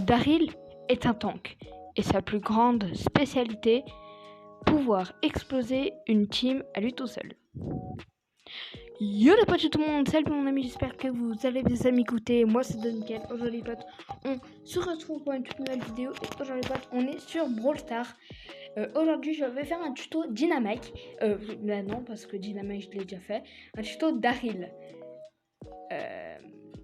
Daryl est un tank et sa plus grande spécialité, pouvoir exploser une team à lui tout seul. Yo les potes, tout le monde, salut mon ami, j'espère que vous allez bien m'écouter. Moi c'est Duncan. Aujourd'hui les potes, on se retrouve pour une toute nouvelle vidéo et aujourd'hui les potes, on est sur Brawl Stars. Aujourd'hui je vais faire un tuto Dynamite. Là non, parce que Dynamite je l'ai déjà fait. Un tuto Daryl.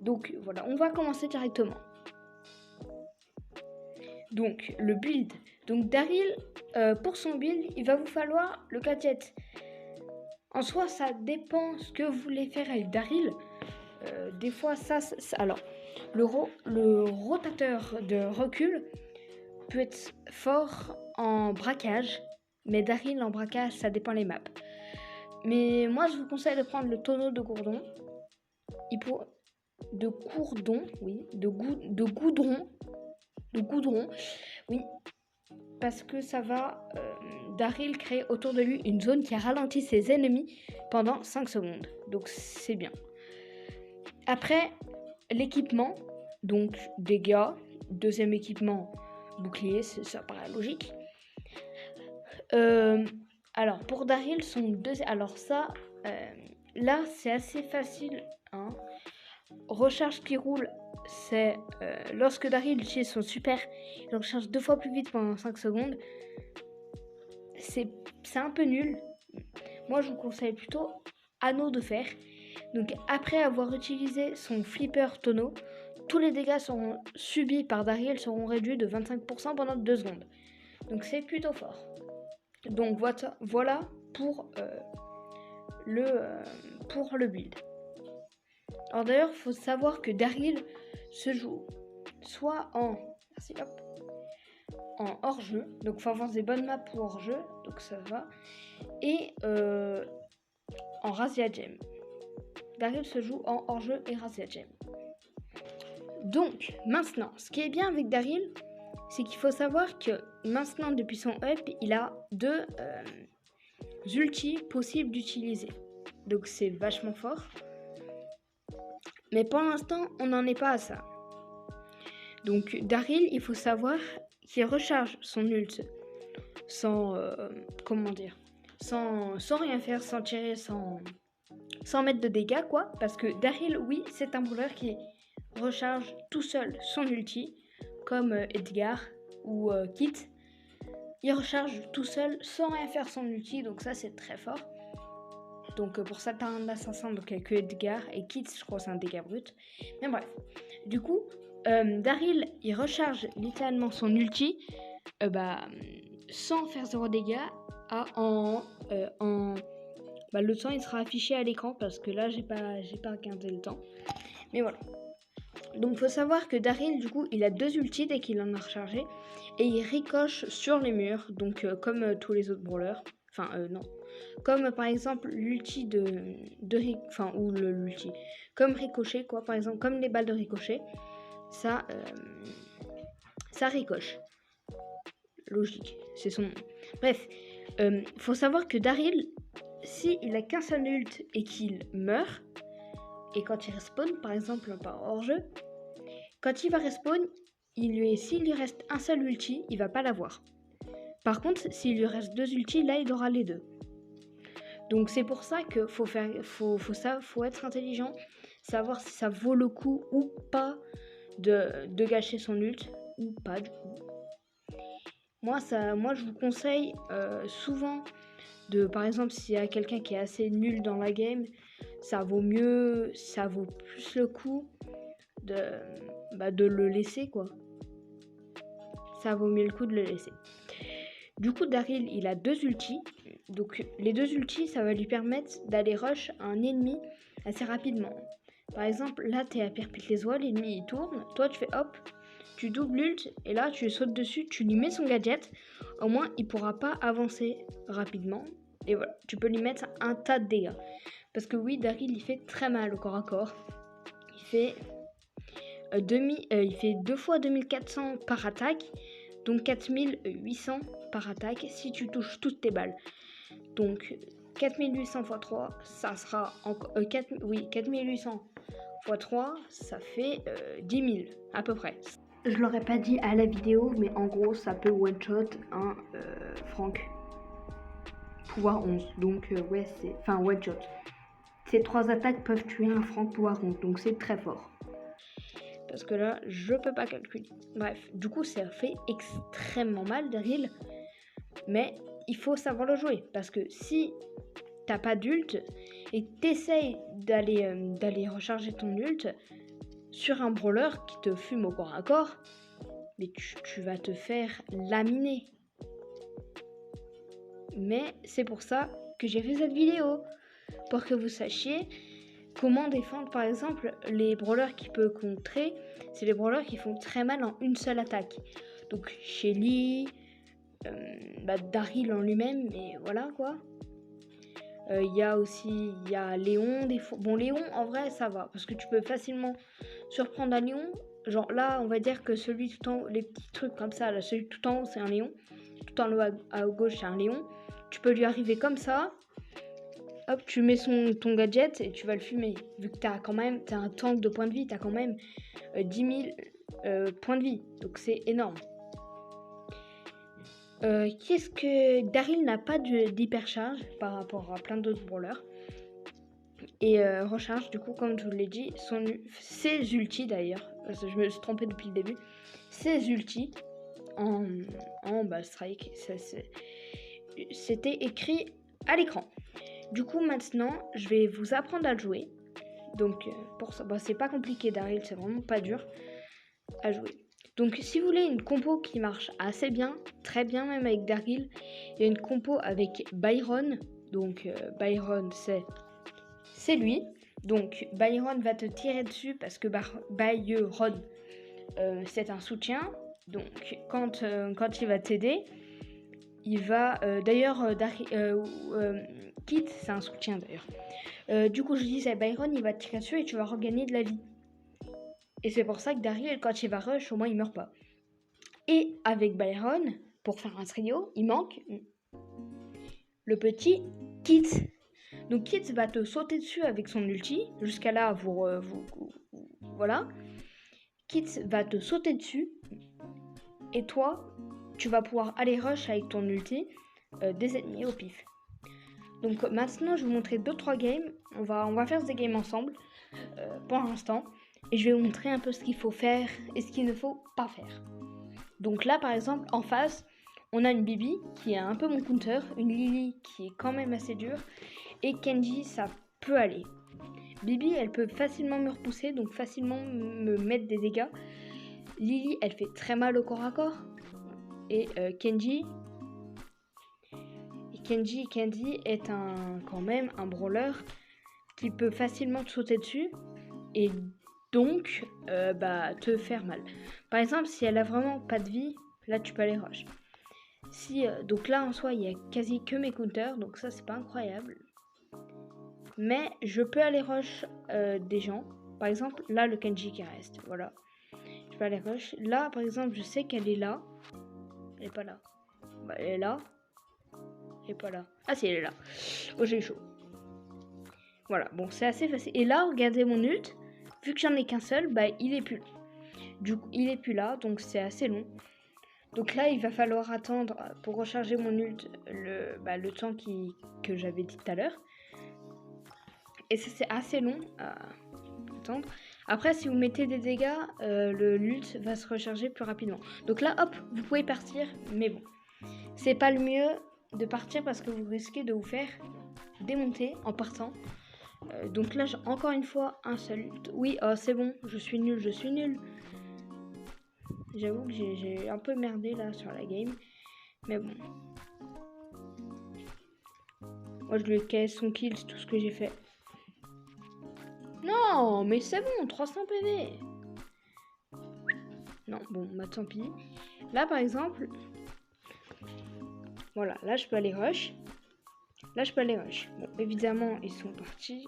Donc voilà, on va commencer directement. Donc le build. Donc Daryl, pour son build, il va vous falloir le gadget. En soi, ça dépend ce que vous voulez faire avec Daryl. Des fois, alors, le rotateur de recul peut être fort en braquage, mais Daryl en braquage, ça dépend les maps. Mais moi, je vous conseille de prendre le tonneau de gourdon. De goudron, oui, parce que ça va Daryl crée autour de lui une zone qui ralentit ses ennemis pendant 5 secondes, donc c'est bien. Après, l'équipement, donc dégâts, deuxième équipement, bouclier, ça paraît logique. Alors pour Daryl, là c'est assez facile, hein. Recharge qui roule, c'est lorsque Daryl utilise son super, il recharge 2 fois plus vite pendant 5 secondes. C'est un peu nul. Moi je vous conseille plutôt anneau de fer. Donc après avoir utilisé son flipper tonneau, tous les dégâts subis par Daryl seront réduits de 25% pendant 2 secondes. Donc c'est plutôt fort. Donc voilà pour le build. Alors d'ailleurs, il faut savoir que Daryl se joue soit en hors-jeu, donc il faut avoir des bonnes maps pour hors-jeu, donc ça va, et en Razzia Gem. Daryl se joue en hors-jeu et Razzia Gem. Donc maintenant, ce qui est bien avec Daryl, c'est qu'il faut savoir que maintenant depuis son up, il a 2 ultis possibles d'utiliser. Donc c'est vachement fort. Mais pour l'instant, on n'en est pas à ça. Donc Daryl, il faut savoir qu'il recharge son ult sans rien faire, sans tirer, sans mettre de dégâts, quoi. Parce que Daryl, oui, c'est un brawler qui recharge tout seul son ulti, comme Edgar ou Kit. Il recharge tout seul sans rien faire son ulti, donc ça c'est très fort. Donc pour Satan l'assassin, donc avec Edgar et Kit, je crois que c'est un dégât brut. Mais bref, du coup, Daryl, il recharge littéralement son ulti sans faire 0 dégâts. Le temps il sera affiché à l'écran parce que là j'ai pas regardé le temps. Mais voilà. Donc faut savoir que Daryl, du coup, il a 2 ultis dès qu'il en a rechargé et il ricoche sur les murs, donc comme tous les autres brawlers. Non. Comme par exemple l'ulti comme ricochet, quoi, par exemple, comme les balles de ricochet, ça ricoche. Logique, c'est son nom. Bref, faut savoir que Daryl, si il a qu'un seul ult et qu'il meurt, et quand il respawn, par exemple par hors-jeu, quand il va respawn, s'il lui reste un seul ulti, il va pas l'avoir. Par contre, s'il lui reste 2 ultis, là il aura les 2. Donc c'est pour ça que faut être intelligent, savoir si ça vaut le coup ou pas de gâcher son ult ou pas du coup. Moi je vous conseille souvent par exemple s'il y a quelqu'un qui est assez nul dans la game, ça vaut plus le coup de le laisser, quoi. Ça vaut mieux le coup de le laisser. Du coup, Daryl, il a 2 ultis. Donc, les 2 ultis, ça va lui permettre d'aller rush un ennemi assez rapidement. Par exemple, là, t'es à perpète les oies, l'ennemi il tourne. Toi, tu fais hop, tu doubles ult et là, tu sautes dessus, tu lui mets son gadget. Au moins, il pourra pas avancer rapidement. Et voilà, tu peux lui mettre un tas de dégâts. Parce que oui, Daryl, il fait très mal au corps à corps. Il fait 2 fois 2400 par attaque, donc 4800 par attaque si tu touches toutes tes balles. Donc 4800 x 3, ça sera 4800 x 3, ça fait 10 000 à peu près. Je l'aurais pas dit à la vidéo, mais en gros, ça peut one-shot un Franck. Pouvoir 11. Donc, ouais, c'est... Enfin, one-shot. Ces 3 attaques peuvent tuer un Franck pouvoir 11. Donc, c'est très fort. Parce que là, je peux pas calculer. Bref, du coup, ça fait extrêmement mal, Daryl. Mais il faut savoir le jouer. Parce que si t'as pas d'ult et t'essayes d'aller recharger ton ult sur un brawler qui te fume au corps à corps, mais tu vas te faire laminer. Mais c'est pour ça que j'ai fait cette vidéo, pour que vous sachiez comment défendre par exemple les brawlers qui peuvent contrer. C'est les brawlers qui font très mal en une seule attaque. Donc Shelly, Daryl en lui-même, et voilà quoi. Il y a Léon des fois. Bon, Léon en vrai ça va, parce que tu peux facilement surprendre un Léon. Genre là on va dire que celui tout en haut, les petits trucs comme ça, là, celui tout en haut c'est un Léon, tout en haut à gauche c'est un Léon. Tu peux lui arriver comme ça, hop, tu mets ton gadget et tu vas le fumer. Vu que t'as un tank de points de vie, t'as quand même 10 000 points de vie, donc c'est énorme. Qu'est-ce que Daryl n'a pas d'hypercharge par rapport à plein d'autres brawlers et recharge du coup comme je vous l'ai dit ses ultis d'ailleurs, parce que je me suis trompée depuis le début, ses ultis en strike, c'était écrit à l'écran. Du coup maintenant je vais vous apprendre à le jouer. Donc pour ça c'est pas compliqué, Daryl c'est vraiment pas dur à jouer. Donc si vous voulez une compo qui marche assez bien, très bien même avec Daryl, il y a une compo avec Byron. Donc Byron c'est lui. Donc Byron va te tirer dessus parce que Byron c'est un soutien. Donc quand il va t'aider, il va Kit c'est un soutien d'ailleurs. Du coup je disais Byron il va te tirer dessus et tu vas regagner de la vie. Et c'est pour ça que Daryl, quand il va rush, au moins il meurt pas. Et avec Byron, pour faire un trio, il manque le petit Kit. Donc Kit va te sauter dessus avec son ulti. Jusqu'à là, voilà. Kit va te sauter dessus. Et toi, tu vas pouvoir aller rush avec ton ulti des ennemis au pif. Donc maintenant, je vais vous montrer 2-3 games. On va faire des games ensemble pour l'instant. Et je vais vous montrer un peu ce qu'il faut faire et ce qu'il ne faut pas faire. Donc là, par exemple, en face, on a une Bibi qui est un peu mon counter, une Lily qui est quand même assez dure, et Kenji, ça peut aller. Bibi, elle peut facilement me repousser, donc facilement me mettre des dégâts. Lily, elle fait très mal au corps à corps. Et Kenji est quand même un brawler qui peut facilement te sauter dessus. Et donc te faire mal. Par exemple, si elle a vraiment pas de vie, là tu peux aller rush. Donc là en soi il y a quasi que mes counters, donc ça c'est pas incroyable. Mais je peux aller rush des gens. Par exemple là le Kenji qui reste, voilà. Je peux aller rush. Là par exemple je sais qu'elle est là. Elle est pas là. Elle est là. Elle est pas là. Ah si elle est là. Oh j'ai eu chaud. Voilà, bon c'est assez facile. Et là regardez mon ult. Vu que j'en ai qu'un seul, il est plus là. Du coup, il est plus là, donc c'est assez long. Donc là, il va falloir attendre pour recharger mon ult le temps que j'avais dit tout à l'heure. Et ça, c'est assez long à attendre. Après, si vous mettez des dégâts, le ult va se recharger plus rapidement. Donc là, hop, vous pouvez partir, mais bon. C'est pas le mieux de partir parce que vous risquez de vous faire démonter en partant. Donc là, j'ai encore une fois un seul ult. Oui, c'est bon, je suis nul. J'avoue que j'ai un peu merdé là sur la game. Mais bon. Moi, je lui casse son kill, c'est tout ce que j'ai fait. Non, mais c'est bon, 300 PV. Non, bon, tant pis. Là, par exemple... Voilà, là, je peux aller rush. Bon, évidemment, ils sont partis.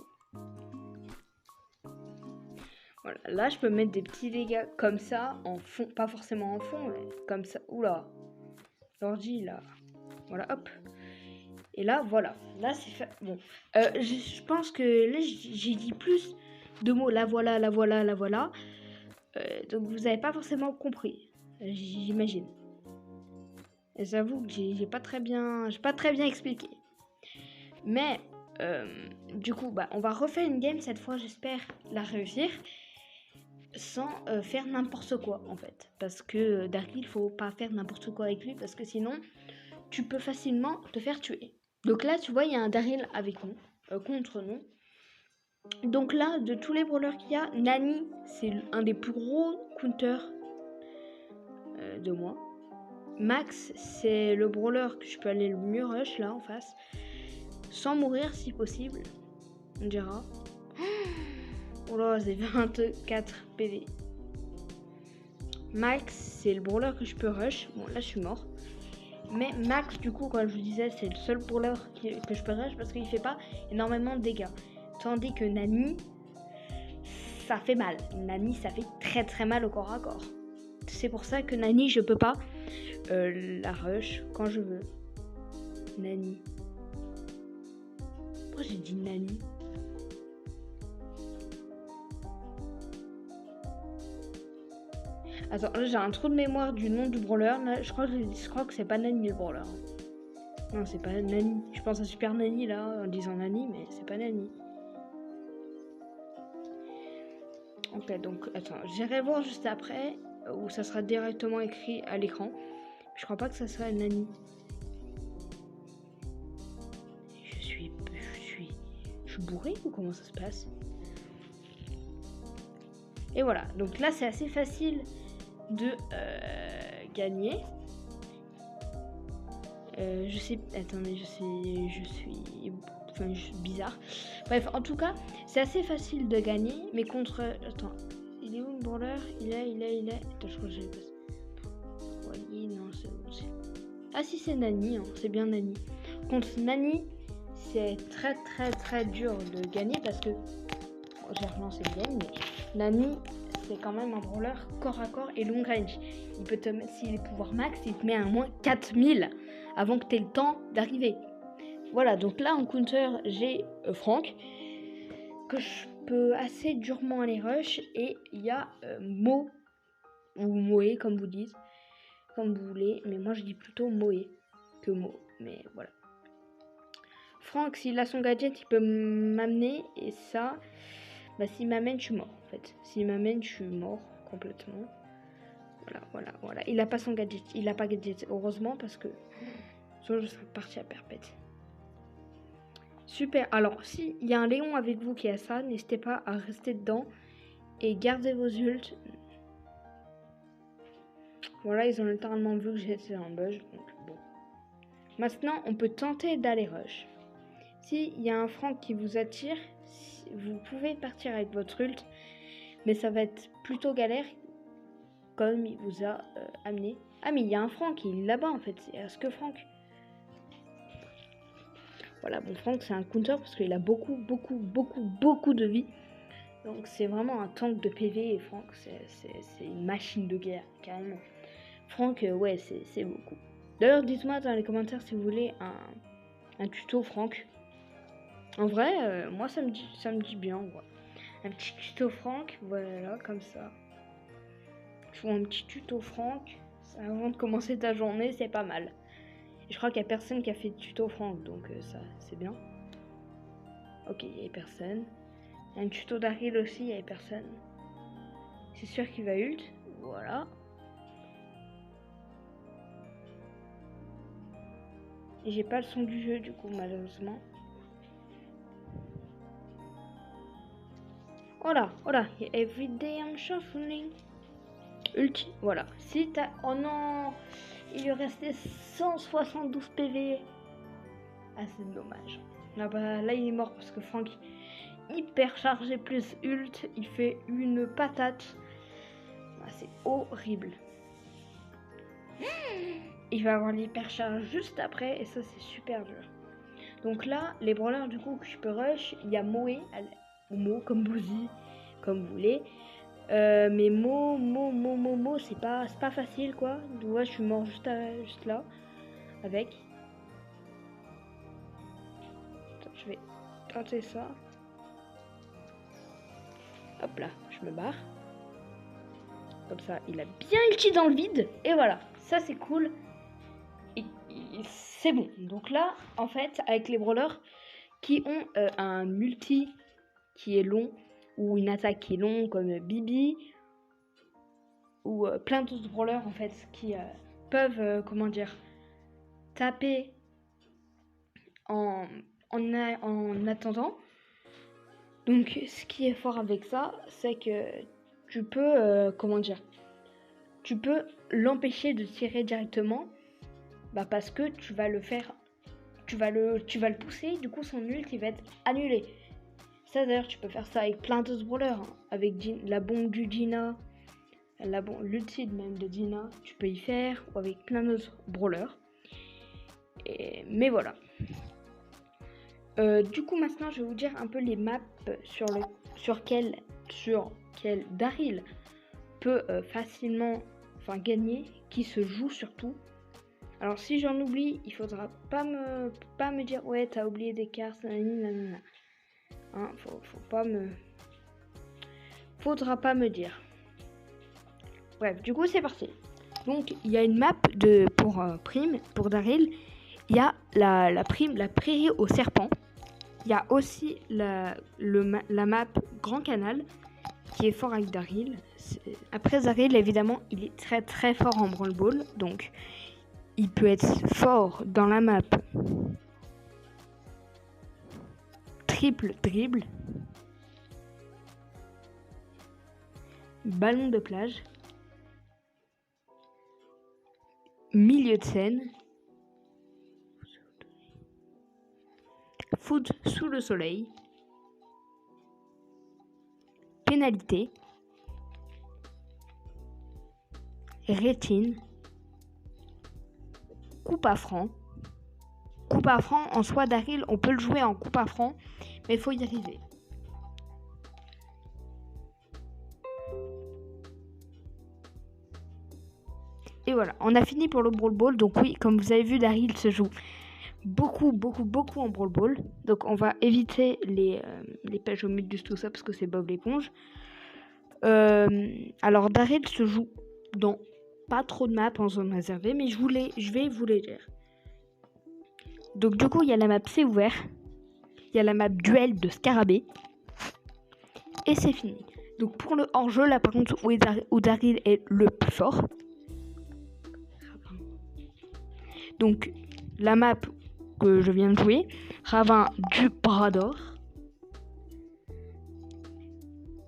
Voilà, là, je peux mettre des petits dégâts comme ça, en fond. Pas forcément en fond, mais comme ça. Oula. L'ordi, là. Voilà, hop. Et là, voilà. Là, c'est fait. Bon. Je pense que là, j'ai dit plus de mots. La voilà. Donc vous avez pas forcément compris, j'imagine. Et j'avoue que j'ai pas très bien expliqué. Mais du coup, bah, on va refaire une game cette fois, j'espère la réussir sans faire n'importe quoi en fait. Parce que Daryl, faut pas faire n'importe quoi avec lui parce que sinon, tu peux facilement te faire tuer. Donc là, tu vois, il y a un Daryl avec nous, contre nous. Donc là, de tous les brawlers qu'il y a, Nani, c'est un des plus gros counters de moi. Max, c'est le brawler que je peux aller le mieux rush là en face. Sans mourir si possible. On dira. Oh là, c'est 24 PV. Max, c'est le brawler que je peux rush. Bon, là, je suis mort. Mais Max, du coup, comme je vous disais, c'est le seul brawler que je peux rush parce qu'il fait pas énormément de dégâts. Tandis que Nani, ça fait mal. Nani, ça fait très très mal au corps à corps. C'est pour ça que Nani, je peux pas la rush quand je veux. Nani. Pourquoi j'ai dit Nani? Attends, là j'ai un trou de mémoire du nom du brawler. Là, je crois que c'est pas Nani le brawler. Non, c'est pas Nani. Je pense à Super Nani là en disant Nani, mais c'est pas Nani. Ok, donc attends, j'irai voir juste après où ça sera directement écrit à l'écran. Je crois pas que ça sera Nani. Je suis bourré ou comment ça se passe? Et voilà, donc là c'est assez facile de gagner. Je sais, attendez, je suis bizarre. Bref, en tout cas, c'est assez facile de gagner, mais contre, attends, il est où le brawler? Il est. Attends, je crois que j'ai pas. Oui, non, c'est bon. Ah si, c'est Nani, hein, c'est bien Nani. Contre Nani, c'est très très très dur de gagner parce que j'ai relancé le game, mais Nani, c'est quand même un brawler corps à corps et long range. Il peut te mettre, s'il est pouvoir max, il te met à moins 4000 avant que tu aies le temps d'arriver. Voilà, donc là en counter, j'ai Franck, que je peux assez durement aller rush, et il y a Mo, ou Moé comme vous dites, comme vous voulez, mais moi je dis plutôt Moé que Mo, mais voilà. Franck, s'il a son gadget, il peut m'amener, et ça, bah s'il m'amène, je suis mort en fait. S'il m'amène, je suis mort complètement. Voilà. Il a pas son gadget, il a pas gadget, heureusement, parce que sinon je serais parti à perpète. Super, alors s'il y a un Léon avec vous qui a ça, n'hésitez pas à rester dedans et gardez vos ults. Voilà, ils ont littéralement vu que j'étais en buzz, donc bon. Maintenant, on peut tenter d'aller rush. S'il y a un Franck qui vous attire, vous pouvez partir avec votre ult, mais ça va être plutôt galère, comme il vous a amené. Ah, mais il y a un Franck, il est là-bas en fait, c'est Ask Franck. Voilà, bon, Franck c'est un counter parce qu'il a beaucoup de vie. Donc c'est vraiment un tank de PV, et Franck c'est une machine de guerre, carrément. Franck, ouais, c'est beaucoup. D'ailleurs, dites-moi dans les commentaires si vous voulez un tuto Franck. En vrai, moi ça me dit bien, ouais. Un petit tuto Franck, voilà, comme ça. Je fais un petit tuto Franck avant de commencer ta journée, c'est pas mal. Et je crois qu'il n'y a personne qui a fait de tuto Franck, donc ça, c'est bien. Ok, il n'y a personne. Un tuto Daryl aussi, il n'y avait personne. C'est sûr qu'il va ult, voilà. Et j'ai pas le son du jeu du coup, malheureusement. Oh là, everyday I'm shuffling. Ulti, voilà. Si t'as... Oh non, il lui restait 172 PV. Ah, c'est dommage. Là, il est mort parce que Franck, hyper chargé plus ult, il fait une patate. Ah, c'est horrible. Il va avoir l'hypercharge juste après, et ça, c'est super dur. Donc là, les brawlers du coup que je peux rush, il y a Moé, ou Mo, comme vous dites, comme vous voulez. Mais Mo, c'est pas facile quoi. Donc ouais, je suis mort juste là, avec. Attends, je vais tenter ça. Hop là, je me barre. Comme ça, il a bien ulti dans le vide. Et voilà, ça c'est cool. Et c'est bon. Donc là, en fait, avec les brawlers qui ont un multi qui est long, ou une attaque qui est longue, comme Bibi, ou plein d'autres brawlers, en fait, qui peuvent, taper en attendant. Donc, ce qui est fort avec ça, c'est que tu peux, tu peux l'empêcher de tirer directement, parce que tu vas le faire, tu vas le pousser, du coup son ult il va être annulé. Ça d'ailleurs tu peux faire ça avec plein d'autres brawlers, hein. Avec la bombe du Gina, l'ulti même de Gina, tu peux y faire, ou avec plein d'autres brawlers. Mais voilà. Du coup maintenant je vais vous dire un peu les maps sur quel Daryl peut facilement gagner, qui se joue surtout. Alors si j'en oublie, il faudra pas me dire ouais t'as oublié des cartes, nanana. Hein, faudra pas me dire. Bref, du coup c'est parti. Donc il y a une map pour Daryl. Il y a la prairie au serpent. Il y a aussi la map Grand Canal qui est fort avec Daryl. Après Daryl, évidemment, il est très très fort en Brawl Ball. Donc il peut être fort dans la map Triple Dribble, Ballon de plage, Milieu de scène, Foot sous le soleil, Pénalité, Rétine, Coupe à franc. Coupe à franc, en soi, Daryl, on peut le jouer en coupe à franc, mais il faut y arriver. Et voilà, on a fini pour le Brawl Ball. Donc oui, comme vous avez vu, Daryl se joue beaucoup en Brawl Ball. Donc on va éviter les pages au mute, tout ça, parce que c'est Bob l'éponge. Alors Daryl se joue dans pas trop de maps en zone réservée, mais je vais vous les dire. Donc du coup, il y a la map C'est ouvert, il y a la map Duel de Scarabée, et c'est fini. Donc pour le hors-jeu, là par contre, où Daryl est le plus fort. Donc la map que je viens de jouer, Ravin du Bras d'Or,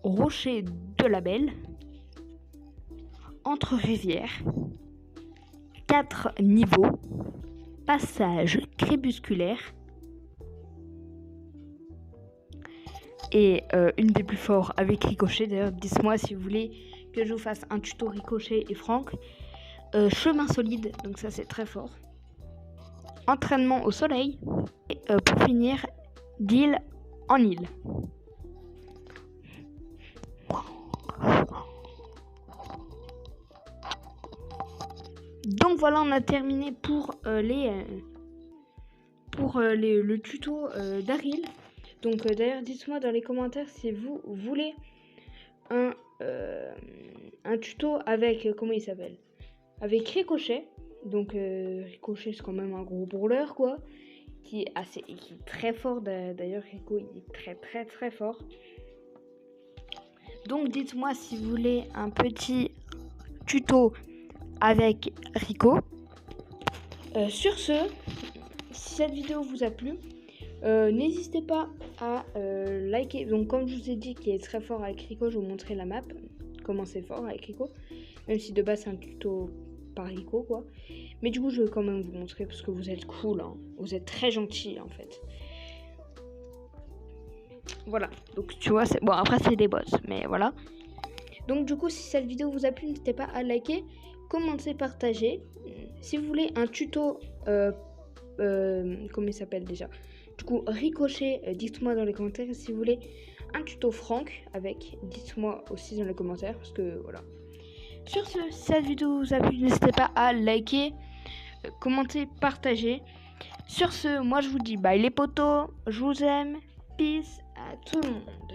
Rocher de la Belle, Entre rivières, 4 niveaux, Passage crépusculaire, et une des plus forts avec Ricochet. D'ailleurs, dites-moi si vous voulez que je vous fasse un tuto Ricochet et Franck. Chemin solide, donc ça c'est très fort. Entraînement au soleil, et pour finir, d'île en île. Donc voilà, on a terminé pour le tuto Daryl. Donc d'ailleurs, dites-moi dans les commentaires si vous voulez un tuto avec, comment il s'appelle, avec Ricochet. Donc Ricochet, c'est quand même un gros brawler, quoi, qui est très fort. D'ailleurs, Rico, il est très très très fort. Donc dites-moi si vous voulez un petit tuto avec Rico. Sur ce, si cette vidéo vous a plu, n'hésitez pas à liker. Donc comme je vous ai dit qu'il est très fort avec Rico, je vais vous montrer la map, comment c'est fort avec Rico, même si de base c'est un tuto par Rico, quoi. Mais du coup je vais quand même vous montrer parce que vous êtes cool, hein. Vous êtes très gentil en fait. Voilà, donc tu vois, bon après c'est des bots, mais voilà. Donc du coup si cette vidéo vous a plu, n'hésitez pas à liker, commenter, partager. Si vous voulez un tuto, comment il s'appelle déjà, du coup Ricochet, dites-moi dans les commentaires. Si vous voulez un tuto Franck avec, dites-moi aussi dans les commentaires, parce que voilà. Sur ce, si cette vidéo vous a plu, n'hésitez pas à liker, commenter, partager. Sur ce, moi je vous dis bye les potos, je vous aime, peace à tout le monde.